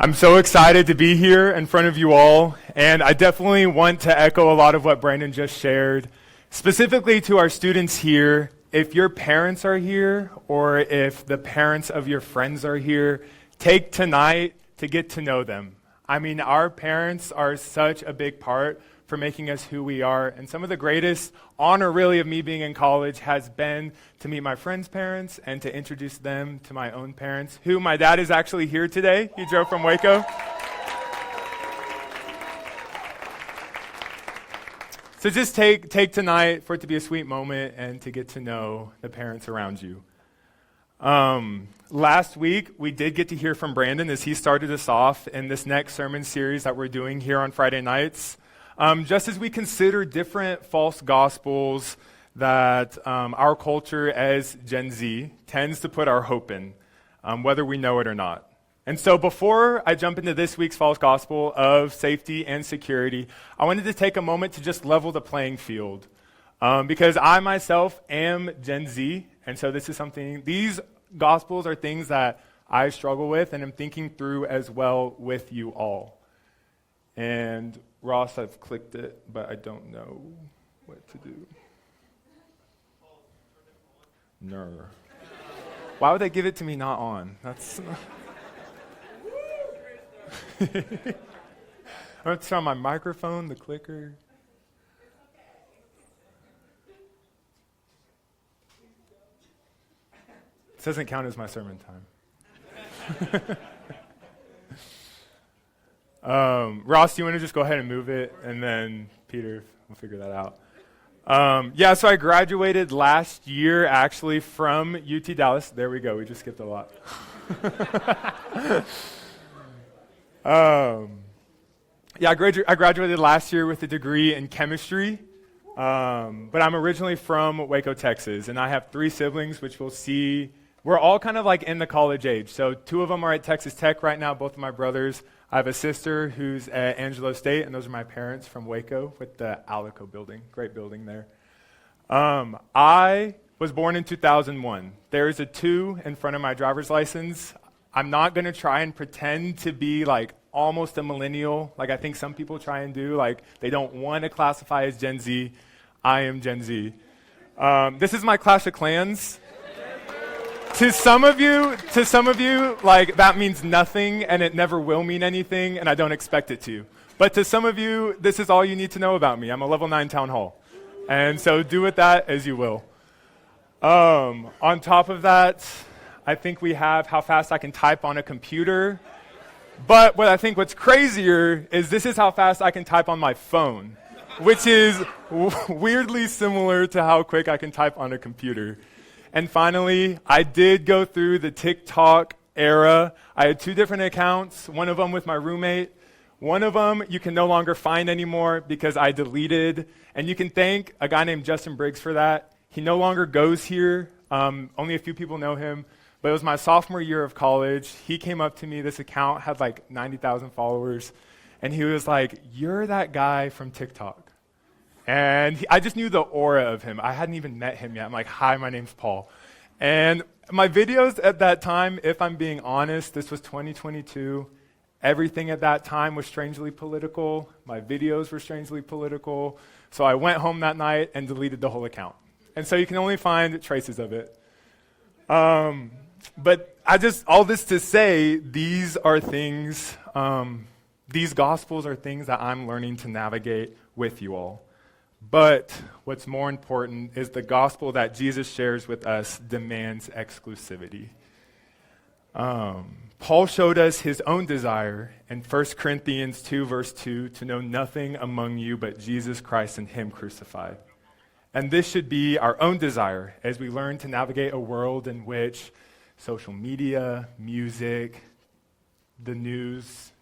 I'm so excited to be here in front of you all, and I definitely want to echo a lot of what Brandon just shared. Specifically to our students here, if your parents are here or if the parents of your friends are here, take tonight to get to know them. I mean, our parents are such a big part for making us who we are, and some of the greatest honor really of me being in college has been to meet my friends' parents and to introduce them to my own parents, who my dad is actually here today. He drove from Waco. So just take tonight for it to be a sweet moment and to get to know the parents around you. Last week, we did get to hear from Brandon as he started us off in this next sermon series that we're doing here on Friday nights. Just as we consider different false gospels that our culture as Gen Z tends to put our hope in, whether we know it or not. And so before I jump into this week's false gospel of safety and security, I wanted to take a moment to just level the playing field. Because I myself am Gen Z, and so these gospels are things that I struggle with and am thinking through as well with you all. And Ross, I've clicked it, but I don't know what to do. No. Why would they give it to me not on? That's... I'm going to turn on my microphone, the clicker. This doesn't count as my sermon time. Ross, do you want to just go ahead and move it? And then Peter, we'll figure that out. So I graduated last year, actually, from UT Dallas. There we go. We just skipped a lot. I graduated last year with a degree in chemistry. But I'm originally from Waco, Texas, and I have 3 siblings, which we'll see. We're all kind of like in the college age. So 2 of them are at Texas Tech right now, both of my brothers. I have a sister who's at Angelo State, and those are my parents from Waco with the Alico building. Great building there. I was born in 2001. There is a 2 in front of my driver's license. I'm not going to try and pretend to be like almost a millennial, like I think some people try and do. Like they don't want to classify as Gen Z. I am Gen Z. This is my Clash of Clans. To some of you, like that means nothing, and it never will mean anything, and I don't expect it to. But to some of you, this is all you need to know about me. I'm a level 9 town hall. And so do with that as you will. On top of that, I think we have how fast I can type on a computer. But what's crazier is this is how fast I can type on my phone, which is weirdly similar to how quick I can type on a computer. And finally, I did go through the TikTok era. I had 2 different accounts, one of them with my roommate. One of them you can no longer find anymore because I deleted. And you can thank a guy named Justin Briggs for that. He no longer goes here. Only a few people know him. But it was my sophomore year of college. He came up to me. This account had like 90,000 followers. And he was like, "You're that guy from TikTok." And I just knew the aura of him. I hadn't even met him yet. I'm like, "Hi, my name's Paul." And my videos at that time, if I'm being honest, this was 2022. Everything at that time was strangely political. My videos were strangely political. So I went home that night and deleted the whole account. And so you can only find traces of it. But all this to say, these are things, these gospels are things that I'm learning to navigate with you all. But what's more important is the gospel that Jesus shares with us demands exclusivity. Paul showed us his own desire in 1 Corinthians 2, verse 2, to know nothing among you but Jesus Christ and him crucified. And this should be our own desire as we learn to navigate a world in which social media, music, the news,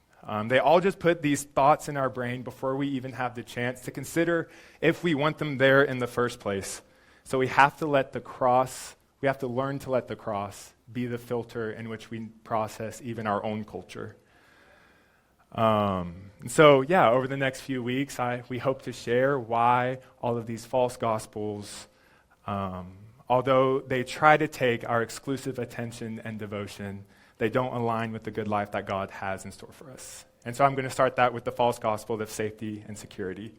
they all just put these thoughts in our brain before we even have the chance to consider if we want them there in the first place. So we have to learn to let the cross be the filter in which we process even our own culture. Over the next few weeks, we hope to share why all of these false gospels, although they try to take our exclusive attention and devotion, they don't align with the good life that God has in store for us. And so I'm going to start that with the false gospel of safety and security.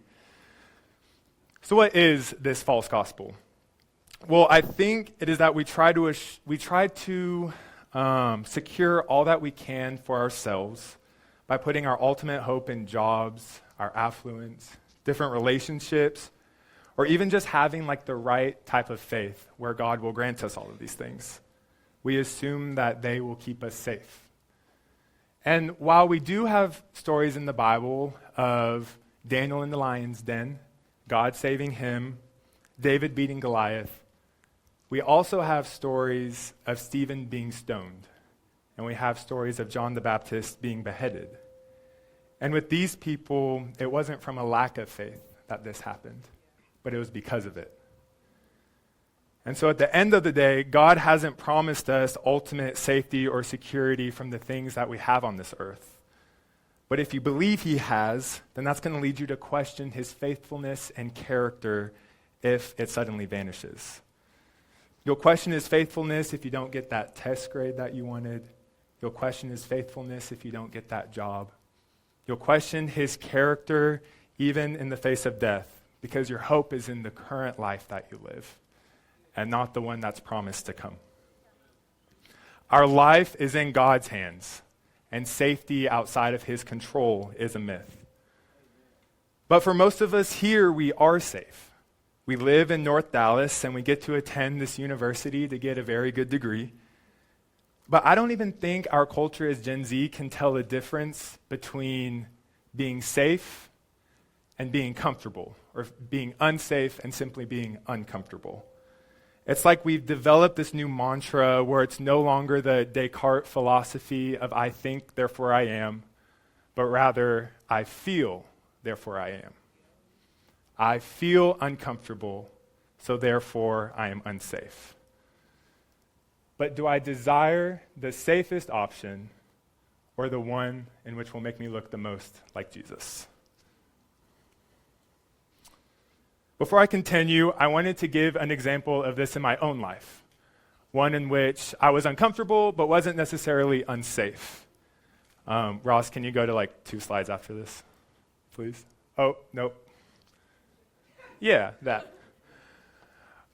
So what is this false gospel? Well, I think it is that we try to secure all that we can for ourselves by putting our ultimate hope in jobs, our affluence, different relationships, or even just having like the right type of faith where God will grant us all of these things. We assume that they will keep us safe. And while we do have stories in the Bible of Daniel in the lion's den, God saving him, David beating Goliath, we also have stories of Stephen being stoned, and we have stories of John the Baptist being beheaded. And with these people, it wasn't from a lack of faith that this happened, but it was because of it. And so at the end of the day, God hasn't promised us ultimate safety or security from the things that we have on this earth. But if you believe he has, then that's going to lead you to question his faithfulness and character if it suddenly vanishes. You'll question his faithfulness if you don't get that test grade that you wanted. You'll question his faithfulness if you don't get that job. You'll question his character even in the face of death, because your hope is in the current life that you live and not the one that's promised to come. Our life is in God's hands, and safety outside of his control is a myth. But for most of us here, we are safe. We live in North Dallas, and we get to attend this university to get a very good degree. But I don't even think our culture as Gen Z can tell the difference between being safe and being comfortable, or being unsafe and simply being uncomfortable. It's like we've developed this new mantra where it's no longer the Descartes philosophy of I think, therefore I am, but rather I feel, therefore I am. I feel uncomfortable, so therefore I am unsafe. But do I desire the safest option or the one in which will make me look the most like Jesus? Before I continue, I wanted to give an example of this in my own life, one in which I was uncomfortable but wasn't necessarily unsafe. Ross, can you go to like 2 slides after this, please? Oh, nope. Yeah, that.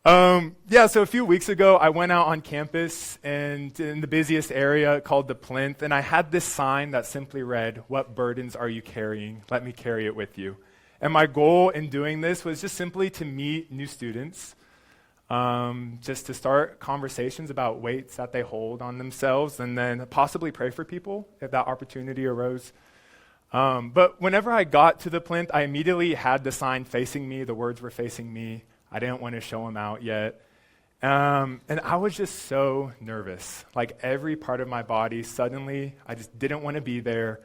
So a few weeks ago, I went out on campus and in the busiest area called the Plinth, and I had this sign that simply read, "What burdens are you carrying? Let me carry it with you." And my goal in doing this was just simply to meet new students, just to start conversations about weights that they hold on themselves, and then possibly pray for people if that opportunity arose. But whenever I got to the Plinth, I immediately had the sign facing me. The words were facing me. I didn't want to show them out yet. And I was just so nervous. Like every part of my body, suddenly, I just didn't want to be there.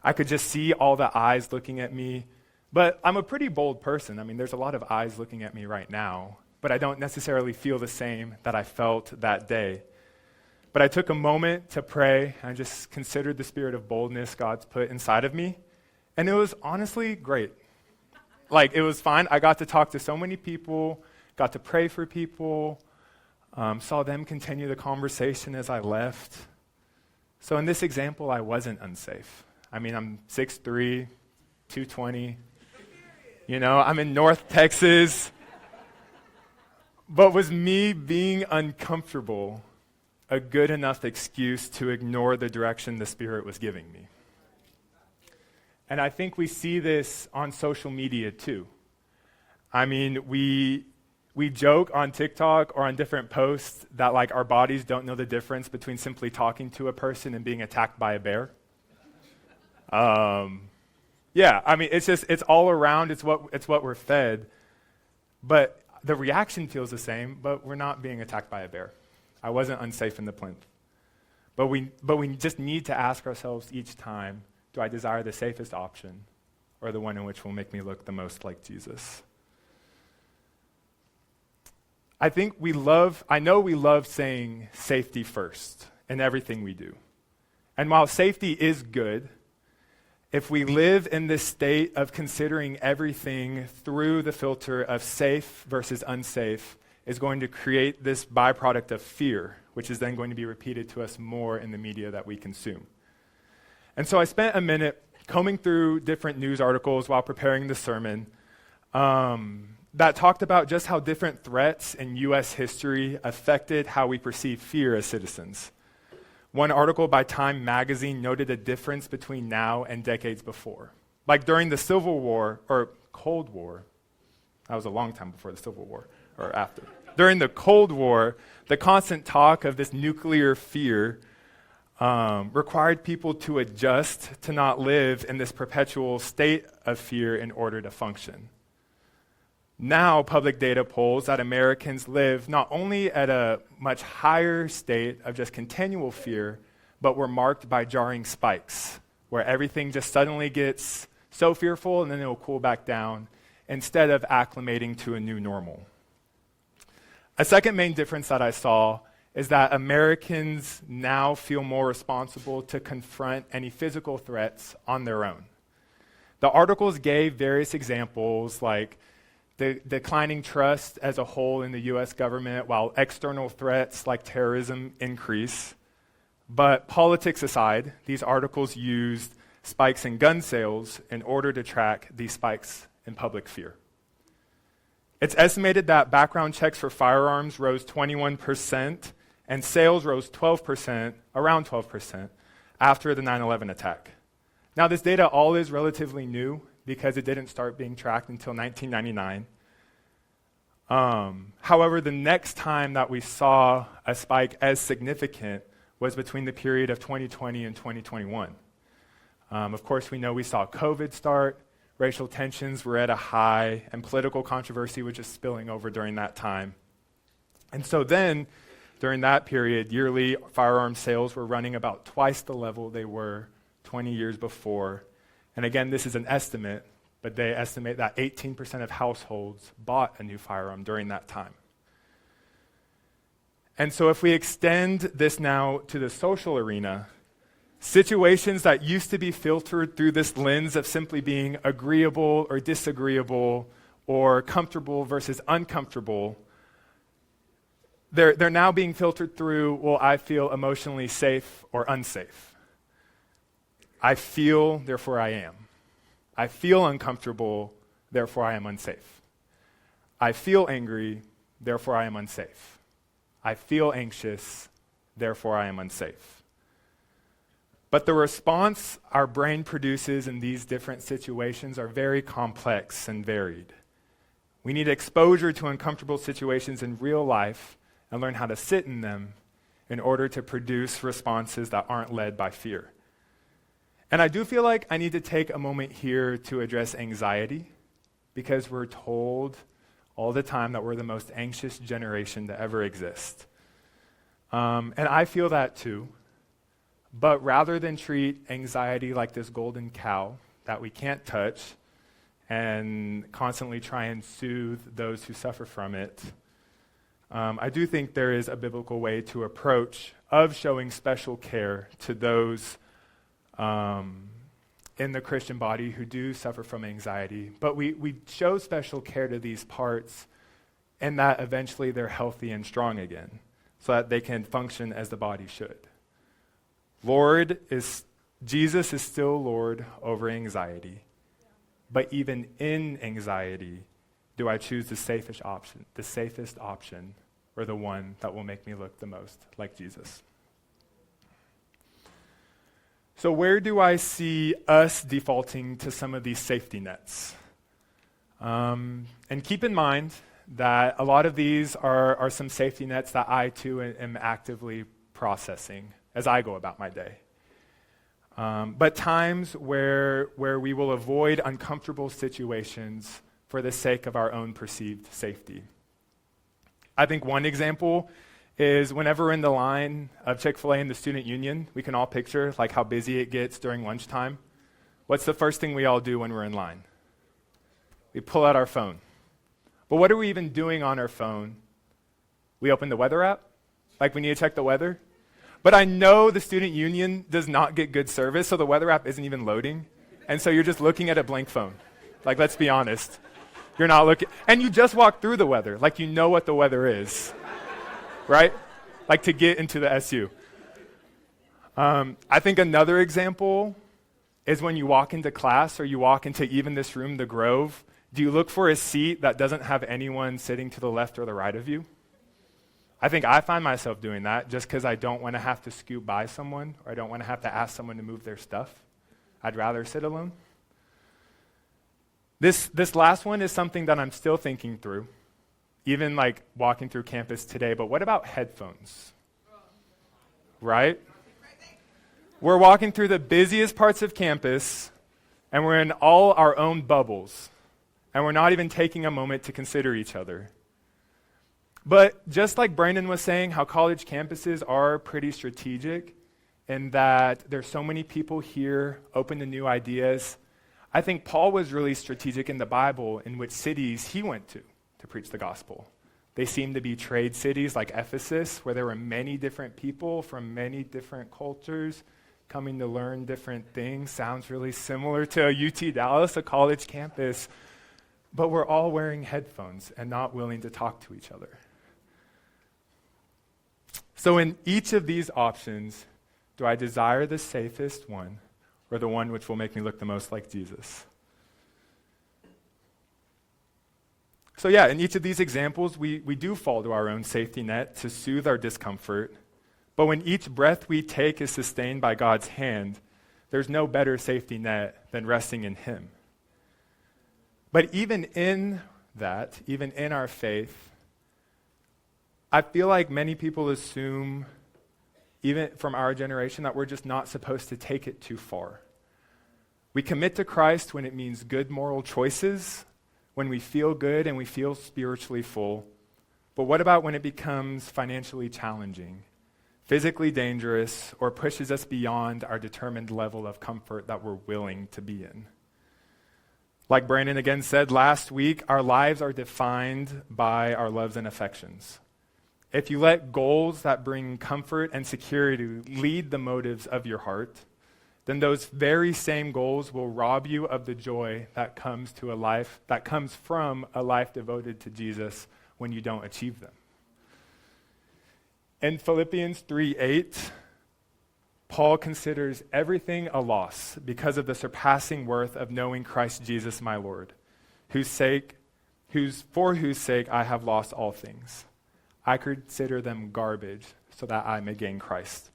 I could just see all the eyes looking at me. But I'm a pretty bold person. I mean, there's a lot of eyes looking at me right now, but I don't necessarily feel the same that I felt that day. But I took a moment to pray, and I just considered the spirit of boldness God's put inside of me, and it was honestly great. Like, it was fine. I got to talk to so many people, got to pray for people, saw them continue the conversation as I left. So in this example, I wasn't unsafe. I mean, I'm 6'3", 220. You know, I'm in North Texas. But was me being uncomfortable a good enough excuse to ignore the direction the Spirit was giving me? And I think we see this on social media too. I mean, we joke on TikTok or on different posts that like our bodies don't know the difference between simply talking to a person and being attacked by a bear. Yeah, I mean, it's all around, it's what we're fed. But the reaction feels the same, but we're not being attacked by a bear. I wasn't unsafe in the Plinth. But we just need to ask ourselves each time, do I desire the safest option or the one in which will make me look the most like Jesus? I know we love saying safety first in everything we do. And while safety is good, if we live in this state of considering everything through the filter of safe versus unsafe, is going to create this byproduct of fear, which is then going to be repeated to us more in the media that we consume. And so I spent a minute combing through different news articles while preparing the sermon that talked about just how different threats in U.S. history affected how we perceive fear as citizens. One article by Time magazine noted a difference between now and decades before. Like during the Civil War, or Cold War, that was a long time before the Civil War, or after. During the Cold War, the constant talk of this nuclear fear required people to adjust to not live in this perpetual state of fear in order to function. Now, public data polls that Americans live not only at a much higher state of just continual fear, but were marked by jarring spikes, where everything just suddenly gets so fearful and then it will cool back down, instead of acclimating to a new normal. A second main difference that I saw is that Americans now feel more responsible to confront any physical threats on their own. The articles gave various examples like the declining trust as a whole in the US government, while external threats like terrorism increase. But politics aside, these articles used spikes in gun sales in order to track these spikes in public fear. It's estimated that background checks for firearms rose 21% and sales rose 12%, around 12%, after the 9/11 attack. Now, this data all is relatively new because it didn't start being tracked until 1999. However, the next time that we saw a spike as significant was between the period of 2020 and 2021. Of course, we know we saw COVID start, racial tensions were at a high, and political controversy was just spilling over during that time. And so then, during that period, yearly firearm sales were running about twice the level they were 20 years before. And again, this is an estimate, but they estimate that 18% of households bought a new firearm during that time. And so if we extend this now to the social arena, situations that used to be filtered through this lens of simply being agreeable or disagreeable or comfortable versus uncomfortable, they're now being filtered through, well, I feel emotionally safe or unsafe. I feel, therefore I am. I feel uncomfortable, therefore I am unsafe. I feel angry, therefore I am unsafe. I feel anxious, therefore I am unsafe. But the response our brain produces in these different situations are very complex and varied. We need exposure to uncomfortable situations in real life and learn how to sit in them in order to produce responses that aren't led by fear. And I do feel like I need to take a moment here to address anxiety, because we're told all the time that we're the most anxious generation to ever exist. And I feel that too. But rather than treat anxiety like this golden cow that we can't touch and constantly try and soothe those who suffer from it, I do think there is a biblical way to approach of showing special care to those in the Christian body who do suffer from anxiety. But we show special care to these parts, and that eventually they're healthy and strong again, so that they can function as the body should. Jesus is still Lord over anxiety, but even in anxiety, do I choose the safest option, or the one that will make me look the most like Jesus? So where do I see us defaulting to some of these safety nets? And keep in mind that a lot of these are some safety nets that I too am actively processing as I go about my day. But times where we will avoid uncomfortable situations for the sake of our own perceived safety. I think one example is whenever we're in the line of Chick-fil-A in the student union, we can all picture like how busy it gets during lunchtime. What's the first thing we all do when we're in line? We pull out our phone. But what are we even doing on our phone? We open the weather app, like we need to check the weather. But I know the student union does not get good service, so the weather app isn't even loading. And so you're just looking at a blank phone. Like, let's be honest. You're not looking, and you just walked through the weather, like you know what the weather is. Right? like to get into the SU. I think another example is when you walk into class or you walk into even this room, the Grove, do you look for a seat that doesn't have anyone sitting to the left or the right of you? I think I find myself doing that just because I don't want to have to scoot by someone or I don't want to have to ask someone to move their stuff. I'd rather sit alone. This last one is something that I'm still thinking through, even like walking through campus today, but what about headphones? Right? We're walking through the busiest parts of campus, and we're in all our own bubbles, and we're not even taking a moment to consider each other. But just like Brandon was saying, how college campuses are pretty strategic in that there's so many people here open to new ideas, I think Paul was really strategic in the Bible in which cities he went to preach the gospel. They seemed to be trade cities like Ephesus, where there were many different people from many different cultures coming to learn different things. Sounds really similar to UT Dallas, a college campus. But we're all wearing headphones and not willing to talk to each other. So in each of these options, do I desire the safest one or the one which will make me look the most like Jesus? So yeah, in each of these examples, we do fall to our own safety net to soothe our discomfort. But when each breath we take is sustained by God's hand, there's no better safety net than resting in Him. But even in that, even in our faith, I feel like many people assume, even from our generation, that we're just not supposed to take it too far. We commit to Christ when it means good moral choices, when we feel good and we feel spiritually full. But what about when it becomes financially challenging, physically dangerous, or pushes us beyond our determined level of comfort that we're willing to be in? Like Brandon again said last week, our lives are defined by our loves and affections. If you let goals that bring comfort and security lead the motives of your heart, then those very same goals will rob you of the joy that comes from a life devoted to Jesus when you don't achieve them. In Philippians 3:8, Paul considers everything a loss because of the surpassing worth of knowing Christ Jesus my Lord, for whose sake I have lost all things. I consider them garbage so that I may gain Christ.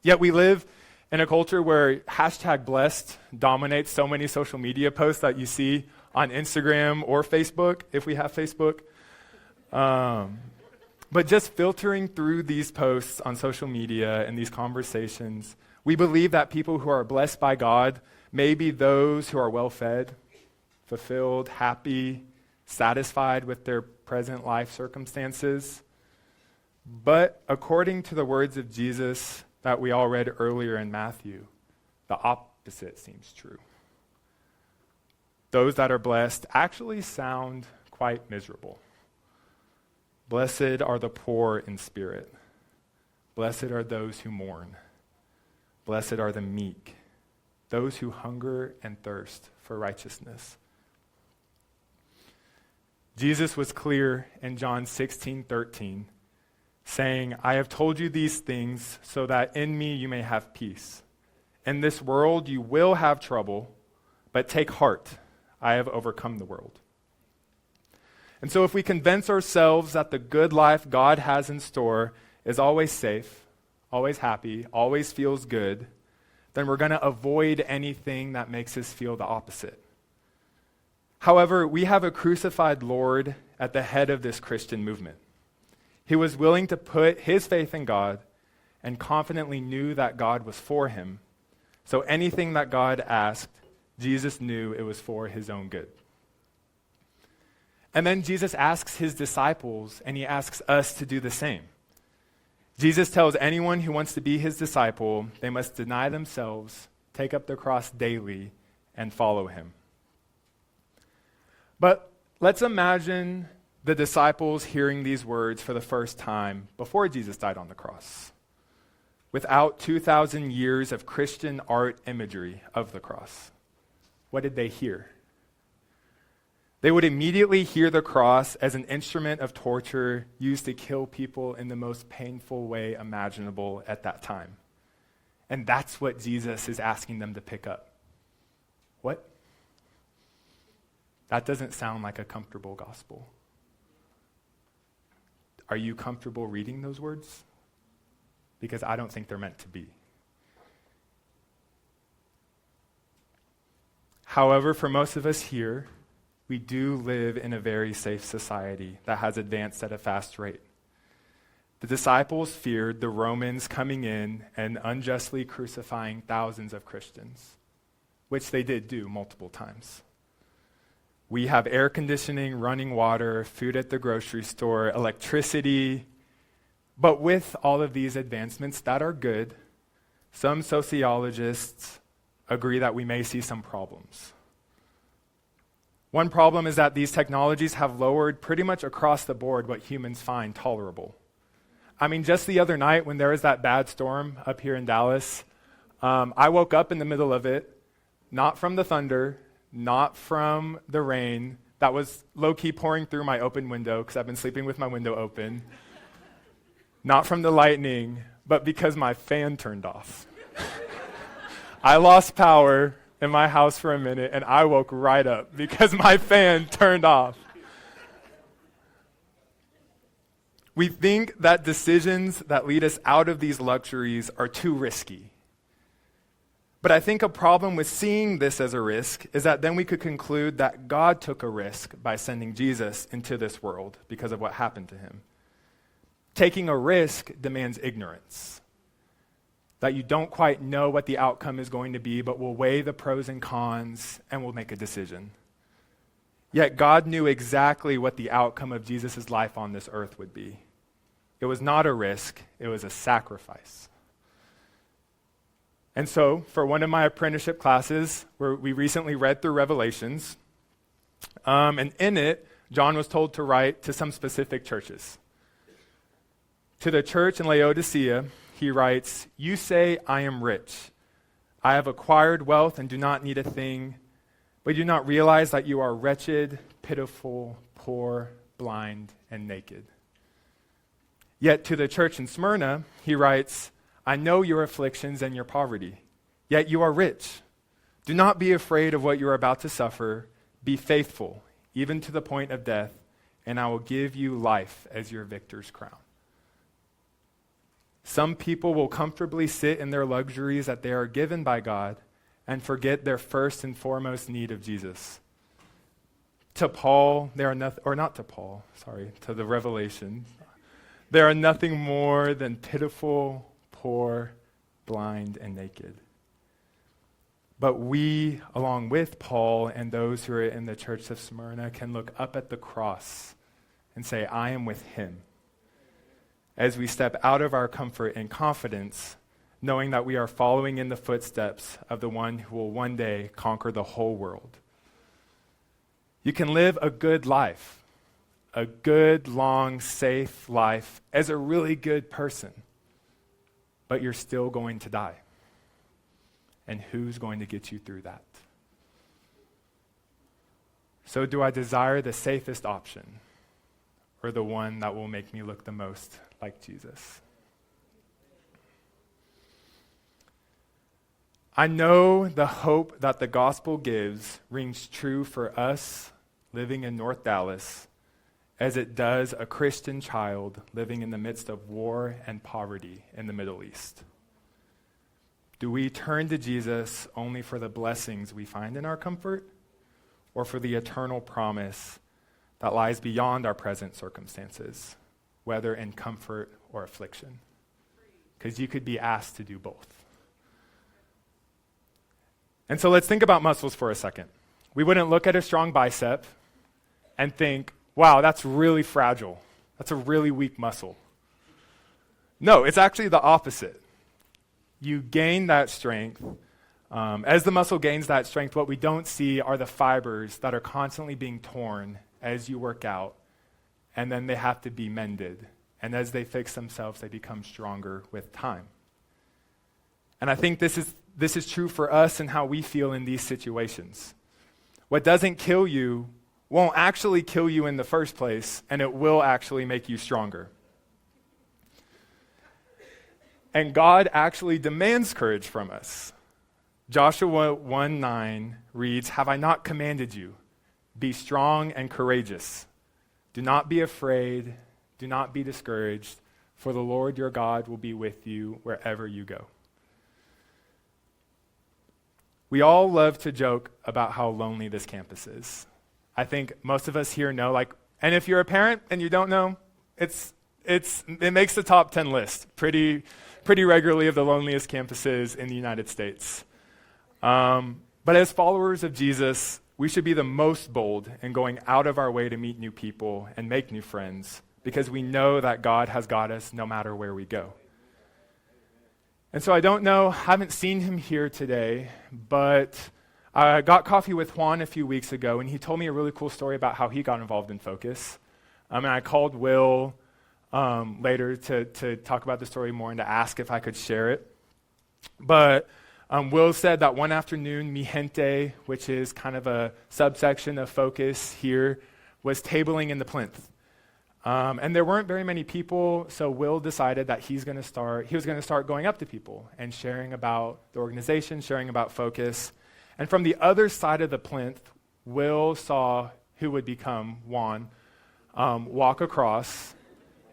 Yet we live in a culture where #blessed dominates so many social media posts that you see on Instagram or Facebook, if we have Facebook. But just filtering through these posts on social media and these conversations, we believe that people who are blessed by God may be those who are well-fed, fulfilled, happy, satisfied with their present life circumstances. But according to the words of Jesus that we all read earlier in Matthew, the opposite seems true. Those that are blessed actually sound quite miserable. Blessed are the poor in spirit. Blessed are those who mourn. Blessed are the meek, those who hunger and thirst for righteousness. Jesus was clear in John 16:13, saying, I have told you these things so that in me you may have peace. In this world you will have trouble, but take heart, I have overcome the world. And so if we convince ourselves that the good life God has in store is always safe, always happy, always feels good, then we're going to avoid anything that makes us feel the opposite. However, we have a crucified Lord at the head of this Christian movement. He was willing to put his faith in God and confidently knew that God was for him. So anything that God asked, Jesus knew it was for his own good. And then Jesus asks his disciples, and he asks us to do the same. Jesus tells anyone who wants to be his disciple, they must deny themselves, take up their cross daily, and follow him. But let's imagine the disciples hearing these words for the first time before Jesus died on the cross, without 2,000 years of Christian art imagery of the cross. What did they hear? They would immediately hear the cross as an instrument of torture used to kill people in the most painful way imaginable at that time. And that's what Jesus is asking them to pick up. What? That doesn't sound like a comfortable gospel. Are you comfortable reading those words? Because I don't think they're meant to be. However, for most of us here, we do live in a very safe society that has advanced at a fast rate. The disciples feared the Romans coming in and unjustly crucifying thousands of Christians, which they did do multiple times. We have air conditioning, running water, food at the grocery store, electricity. But with all of these advancements that are good, some sociologists agree that we may see some problems. One problem is that these technologies have lowered pretty much across the board what humans find tolerable. I mean, just the other night when there was that bad storm up here in Dallas, I woke up in the middle of it, not from the thunder, not from the rain that was low-key pouring through my open window because I've been sleeping with my window open, not from the lightning, but because my fan turned off. I lost power in my house for a minute, and I woke right up because my fan turned off. We think that decisions that lead us out of these luxuries are too risky. But I think a problem with seeing this as a risk is that then we could conclude that God took a risk by sending Jesus into this world because of what happened to him. Taking a risk demands ignorance. That you don't quite know what the outcome is going to be, but will weigh the pros and cons and will make a decision. Yet God knew exactly what the outcome of Jesus' life on this earth would be. It was not a risk, it was a sacrifice. And so, for one of my apprenticeship classes, where we recently read through Revelations, and in it, John was told to write to some specific churches. To the church in Laodicea, he writes, "You say, 'I am rich. I have acquired wealth and do not need a thing,' but you do not realize that you are wretched, pitiful, poor, blind, and naked." Yet to the church in Smyrna, he writes, "I know your afflictions and your poverty, yet you are rich. Do not be afraid of what you are about to suffer. Be faithful, even to the point of death, and I will give you life as your victor's crown." Some people will comfortably sit in their luxuries that they are given by God and forget their first and foremost need of Jesus. To Paul, to the Revelation, there are nothing more than pitiful, poor, blind, and naked. But we, along with Paul and those who are in the church of Smyrna, can look up at the cross and say, "I am with him." As we step out of our comfort and confidence, knowing that we are following in the footsteps of the one who will one day conquer the whole world. You can live a good life, a good, long, safe life as a really good person, but you're still going to die. And who's going to get you through that? So do I desire the safest option or the one that will make me look the most like Jesus? I know the hope that the gospel gives rings true for us living in North Dallas as it does a Christian child living in the midst of war and poverty in the Middle East. Do we turn to Jesus only for the blessings we find in our comfort, or for the eternal promise that lies beyond our present circumstances, whether in comfort or affliction? Because you could be asked to do both. And so let's think about muscles for a second. We wouldn't look at a strong bicep and think, wow, that's really fragile. That's a really weak muscle. No, it's actually the opposite. You gain that strength. As the muscle gains that strength, what we don't see are the fibers that are constantly being torn as you work out, and then they have to be mended. And as they fix themselves, they become stronger with time. And I think this is true for us and how we feel in these situations. What doesn't kill you won't actually kill you in the first place, and it will actually make you stronger. And God actually demands courage from us. Joshua 1:9 reads, "Have I not commanded you? Be strong and courageous. Do not be afraid, do not be discouraged, for the Lord your God will be with you wherever you go." We all love to joke about how lonely this campus is. I think most of us here know, and if you're a parent and you don't know, it makes the top 10 list pretty regularly of the loneliest campuses in the United States. But as followers of Jesus, we should be the most bold in going out of our way to meet new people and make new friends, because we know that God has got us no matter where we go. And so I don't know, haven't seen him here today, but I got coffee with Juan a few weeks ago, and he told me a really cool story about how he got involved in Focus. And I called Will later to talk about the story more and to ask if I could share it. But Will said that one afternoon, Mi Gente, which is kind of a subsection of Focus here, was tabling in the plinth. And there weren't very many people, so Will decided that he was going to start going up to people and sharing about the organization, sharing about Focus. And from the other side of the plinth, Will saw who would become Juan walk across,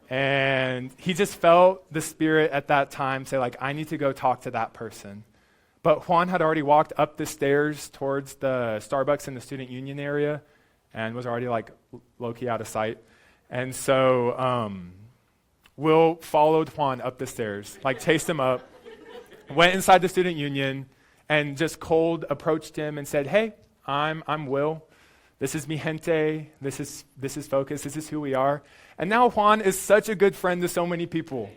and he just felt the Spirit at that time say, I need to go talk to that person. But Juan had already walked up the stairs towards the Starbucks in the student union area and was already low-key out of sight. And so Will followed Juan up the stairs, chased him up, went inside the student union, and just cold approached him and said, "Hey, I'm Will. This is Mi Gente. This is Focus. This is who we are." And now Juan is such a good friend to so many people.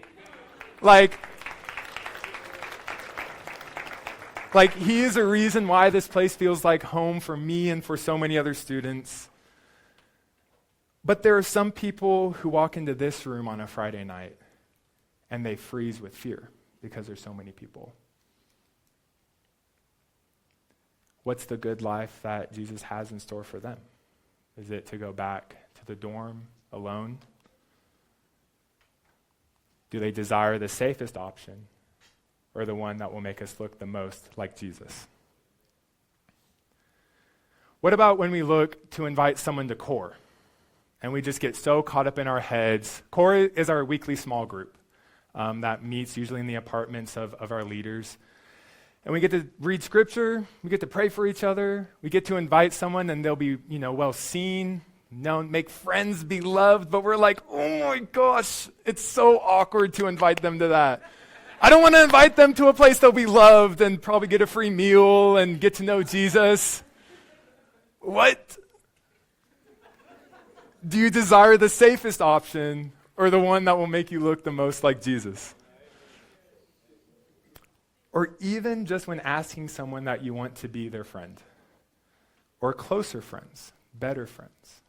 He is a reason why this place feels like home for me and for so many other students. But there are some people who walk into this room on a Friday night and they freeze with fear because there's so many people. What's the good life that Jesus has in store for them? Is it to go back to the dorm alone? Do they desire the safest option or the one that will make us look the most like Jesus? What about when we look to invite someone to core and we just get so caught up in our heads? Core is our weekly small group that meets usually in the apartments of our leaders. And we get to read scripture, we get to pray for each other, we get to invite someone and they'll be, well seen, known, make friends, be loved, but we're like, oh my gosh, it's so awkward to invite them to that. I don't want to invite them to a place they'll be loved and probably get a free meal and get to know Jesus. What? Do you desire the safest option or the one that will make you look the most like Jesus? Or even just when asking someone that you want to be their friend, or closer friends, better friends,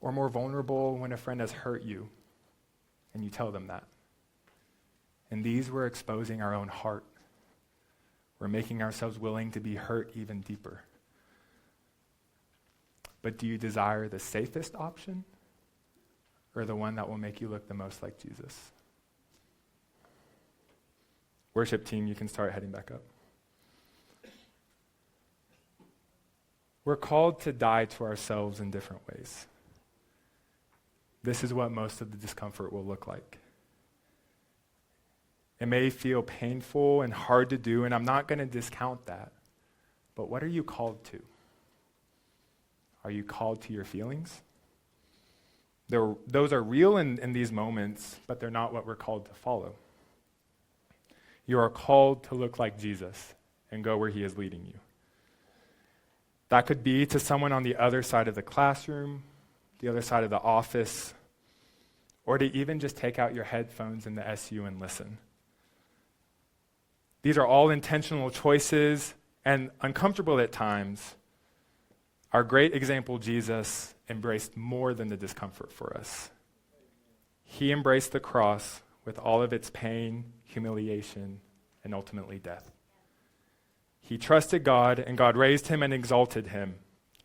or more vulnerable when a friend has hurt you and you tell them that. And these we're exposing our own heart. We're making ourselves willing to be hurt even deeper. But do you desire the safest option or the one that will make you look the most like Jesus? Worship team, you can start heading back up. We're called to die to ourselves in different ways. This is what most of the discomfort will look like. It may feel painful and hard to do, and I'm not going to discount that. But what are you called to? Are you called to your feelings? Those are real in these moments, but they're not what we're called to follow. You are called to look like Jesus and go where he is leading you. That could be to someone on the other side of the classroom, the other side of the office, or to even just take out your headphones in the SU and listen. These are all intentional choices and uncomfortable at times. Our great example, Jesus, embraced more than the discomfort for us. He embraced the cross with all of its pain, humiliation, and ultimately death. He trusted God, and God raised him and exalted him.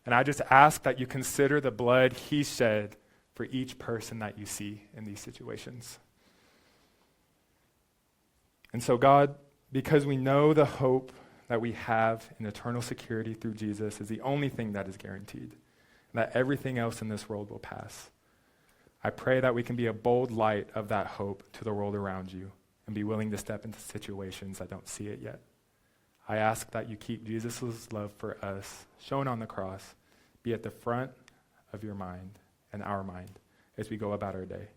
And I just ask that you consider the blood he shed for each person that you see in these situations. And so, God, because we know the hope that we have in eternal security through Jesus is the only thing that is guaranteed, and that everything else in this world will pass, I pray that we can be a bold light of that hope to the world around you and be willing to step into situations that don't see it yet. I ask that you keep Jesus' love for us, shown on the cross, be at the front of your mind and our mind as we go about our day,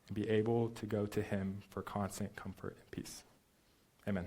and be able to go to him for constant comfort and peace. Amen.